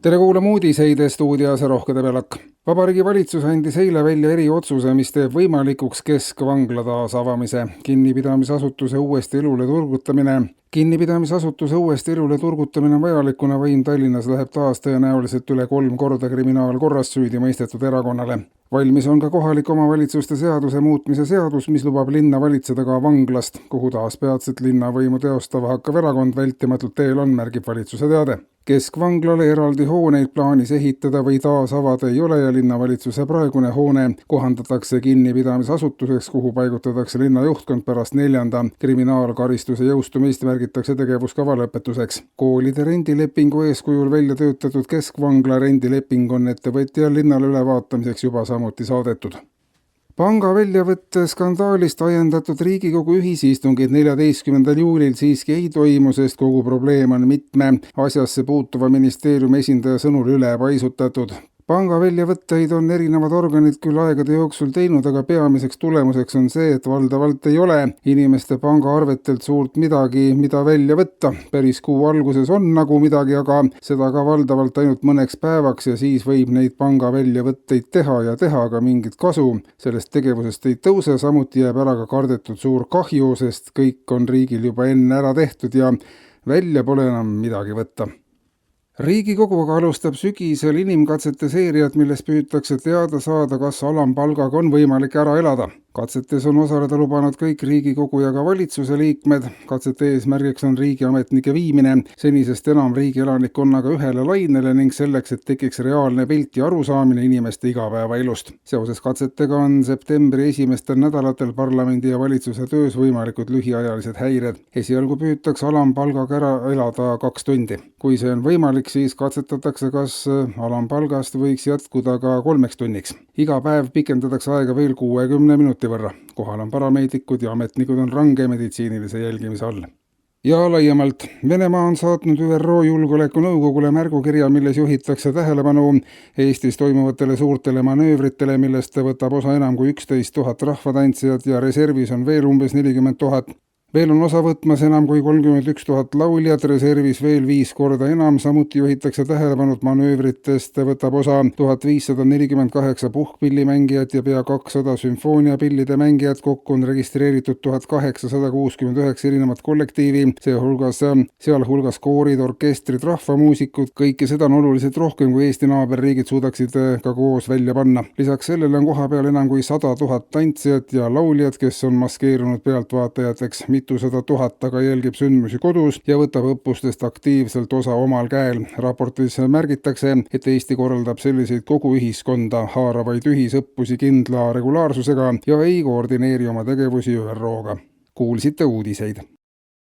Tere kuulama uudiseid stuudios Rohke Debelak. Vabariigi valitsus andis eile välja eriotsuse, mis teeb võimalikuks keskvangla taas avamise. Kinnipidamisasutuse uuesti elule turgutamine. Kinnipidamisasutuse uuesti elule turgutamine vajalikuna võim Tallinnas läheb taas tõenäoliselt üle 3 korda kriminaalkorras süüdi mõistetud erakonnale. Valmis on ka kohalik omavalitsuste seaduse muutmise seadus, mis lubab linna valitseda ka vanglast, kuhu taas peatselt linnavõimu teostava hakkav erakond vältimatult teel on, märgib valitsuse teade. Keskvanglale eraldi hooneid plaanis ehitada või taas avada ei ole ja linnavalitsuse praegune hoone kohandatakse kinnipidamisasutuseks, kuhu paigutatakse linna juhtkond pärast 4. kriminaalkaristuse jõustumist, märgitakse tegevuskava lõpetuseks. Koolide rendilepingu eeskujul välja töötatud keskvangla rendileping on ettevõtjal linnale ülevaatamiseks juba samuti saadetud. Panga väljavõtte skandaalist ajendatud Riigikogu ühisistungid 14. juulil siiski ei toimu, sest kogu probleem on mitme asjasse puutuva ministeeriumi esindaja sõnul üle paisutatud. Panga väljavõtteid on erinevad organid küll aegade jooksul teinud, aga peamiseks tulemuseks on see, et valdavalt ei ole inimeste pangaarvetelt suurt midagi, mida välja võtta. Päris kuu alguses on nagu midagi, aga seda ka valdavalt ainult mõneks päevaks ja siis võib neid panga väljavõtteid teha, aga mingit kasu sellest tegevusest ei tõuse, samuti jääb ära ka kardetud suur kahju, sest kõik on riigil juba enne ära tehtud ja välja pole enam midagi võtta. Riigikogu aga alustab sügisel inimkatsete seeriat, milles püütakse teada saada, kas alampalgaga on võimalik ära elada. Katsetes on osaleda lubanud kõik Riigikogu ja ka valitsuse liikmed. Katsete eesmärgiks on riigiametnike viimine senisest enam riigi elanikkonnaga ühele lainele ning selleks, et tekiks reaalne pilt ja arusaamine inimeste igapäevaelust. Seoses katsetega on septembri esimestel nädalatel parlamendi ja valitsuse töös võimalikud lühiajalised häired. Esialgu püütakse alampalgaga ära elada 2 tundi. Kui see on võimalik, siis katsetatakse, kas alampalgast võiks jätkuda ka 3 tunniks. Iga päev pikendatakse aega veel 60 minuti võrra. Kohal on parameedikud ja ametnikud on range meditsiinilise jälgimise all. Ja laiemalt, Venemaa on saatnud ÜRO Julgeolekunõukogule märgukirja, milles juhitakse tähelepanu Eestis toimuvatele suurtele manöövritele, millest võtab osa enam kui 11 000 rahvatantsijat ja reservis on veel umbes 40 000. Veel on osa võtmas enam kui 31 000 lauljat, reservis veel 5 korda enam, samuti juhitakse tähelepanu, et manöövritest võtab osa 1548 puhkpillimängijat ja pea 200 sümfooniapillide mängijat, kokku on registreeritud 1869 erinevat kollektiivi, sealhulgas koorid, orkestrid, rahvamuusikud, kõike seda on oluliselt rohkem, kui Eesti naaberriigid suudaksid ka koos välja panna. Lisaks sellele on koha peal enam kui 100 000 tantsijat ja lauljat, kes on maskeerunud pealtvaatajateks. 200 000 aga jälgib sündmusi kodus ja võtab õppustest aktiivselt osa omal käel. Raportis märgitakse, et Eesti korraldab selliseid kogu ühiskonda haaravaid ühisõppusi kindla regulaarsusega ja ei koordineeri oma tegevusi ÜRO-ga. Kuulsite uudiseid.